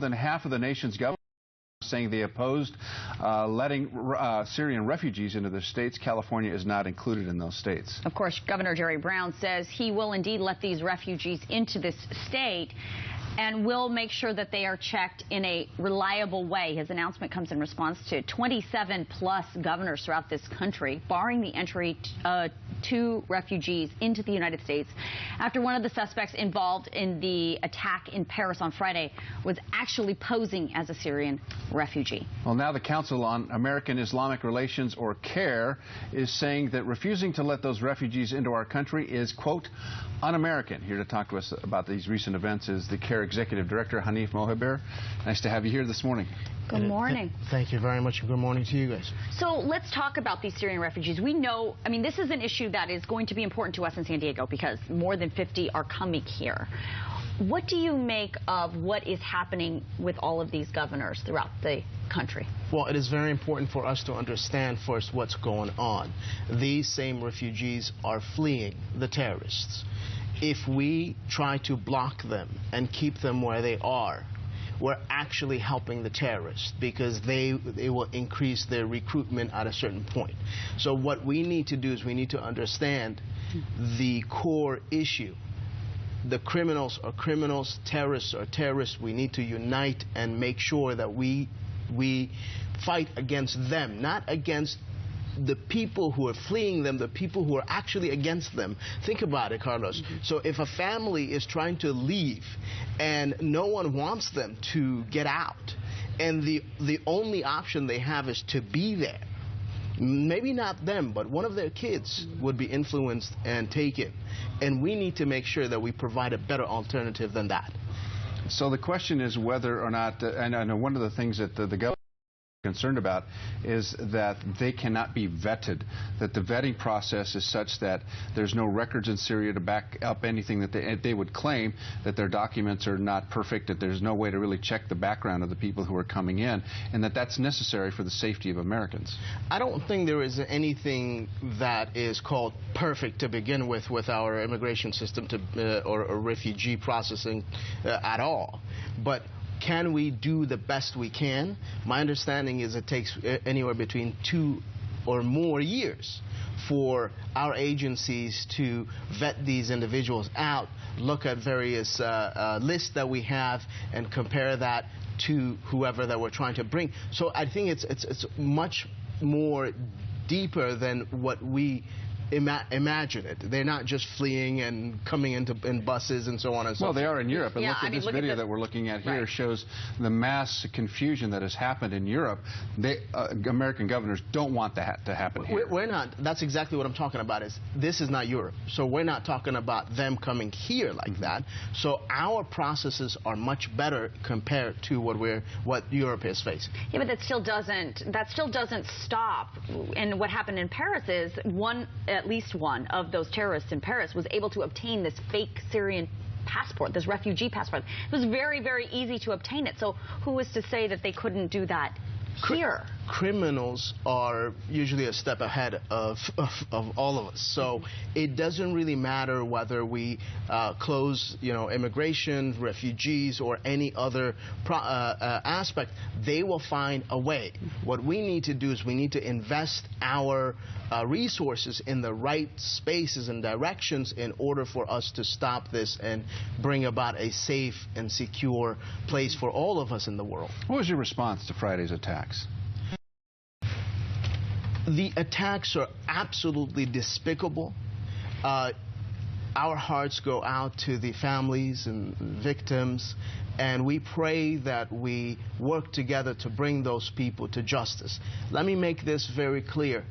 Than half of the nation's government saying they opposed letting Syrian refugees into their states. California is not included in those states. Of course, Governor Jerry Brown says he will indeed let these refugees into this state and will make sure that they are checked in a reliable way. His announcement comes in response to 27-plus governors throughout this country barring the entry to refugees into the United States after one of the suspects involved in the attack in Paris on Friday was actually posing as a Syrian refugee. Well, now the Council on American Islamic Relations, or CAIR, is saying that refusing to let those refugees into our country is, quote, un-American. Here to talk to us about these recent events is the CAIR Executive Director, Hanif Mohiber. Nice to have you here this morning. Good morning. Thank you very much, and good morning to you guys. So let's talk about these Syrian refugees. We know, I mean, this is an issue that is going to be important to us in San Diego because more than 50 are coming here. What do you make of what is happening with all of these governors throughout the country? Well, it is very important for us to understand first what's going on. These same refugees are fleeing the terrorists. If we try to block them and keep them where they are, we're actually helping the terrorists because they will increase their recruitment at a certain point. So what we need to do is we need to understand the core issue. The criminals are criminals, terrorists are terrorists. We need to unite and make sure that we fight against them, not against the people who are fleeing them, the people who are actually against them. Think about it, Carlos. So if a family is trying to leave and no one wants them to get out, and the only option they have is to be there, maybe not them, but one of their kids would be influenced and taken. And we need to make sure that we provide a better alternative than that. So the question is whether or not, and I know one of the things that the government concerned about is that they cannot be vetted, that the vetting process is such that there's no records in Syria to back up anything that they would claim, that their documents are not perfect, that there's no way to really check the background of the people who are coming in, and that that's necessary for the safety of Americans. I don't think there is anything that is called perfect to begin with our immigration system or refugee processing at all. But can we do the best we can? My understanding is it takes anywhere between 2 or more years for our agencies to vet these individuals out, look at various lists that we have, and compare that to whoever that we're trying to bring. So I think it's much more deeper than what we imagine it. They're not just fleeing and coming in buses and so on and so forth. Well, they are in Europe. And look at this video that we're looking at here shows the mass confusion that has happened in Europe. American governors don't want that to happen here. We're not. That's exactly what I'm talking about. This is not Europe. So we're not talking about them coming here like that. So our processes are much better compared to what Europe is facing. Yeah, but that still doesn't stop. And what happened in Paris is at least one of those terrorists in Paris was able to obtain this fake Syrian passport, this refugee passport. It was very, very easy to obtain it. So who was to say that they couldn't do that here? Criminals are usually a step ahead of all of us. So it doesn't really matter whether we close, immigration, refugees, or any other aspect. They will find a way. What we need to do is we need to invest our resources in the right spaces and directions in order for us to stop this and bring about a safe and secure place for all of us in the world. What was your response to Friday's attacks? The attacks are absolutely despicable. Our hearts go out to the families and victims, and we pray that we work together to bring those people to justice. Let me make this very clear.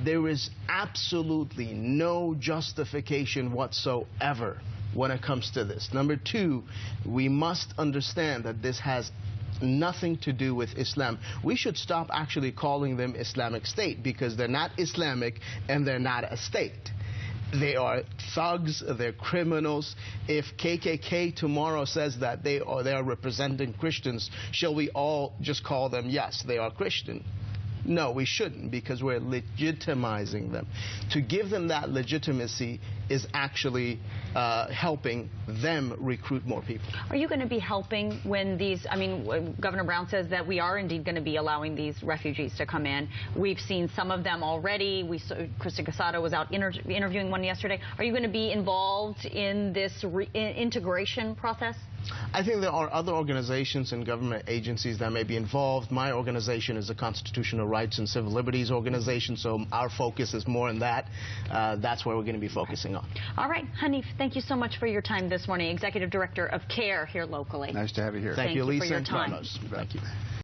There is absolutely no justification whatsoever when it comes to this. Number two, we must understand that this has nothing to do with Islam. We should stop actually calling them Islamic State because they're not Islamic and they're not a state. They are thugs, they're criminals. If KKK tomorrow says that they are representing Christians, shall we all just call them, yes, they are Christian? No, we shouldn't, because we're legitimizing them. To give them that legitimacy is actually helping them recruit more people. Are you going to be helping when these, I mean, Governor Brown says that we are indeed going to be allowing these refugees to come in. We've seen some of them already. We saw Krista Casado was out interviewing one yesterday. Are you going to be involved in this integration process? I think there are other organizations and government agencies that may be involved. My organization is a constitutional rights and civil liberties organization, so our focus is more on that. That's where we're going to be focusing on. All right, Hanif, thank you so much for your time this morning, Executive Director of CAIR here locally. Nice to have you here. Thank you, Lisa, for your time. Thank you.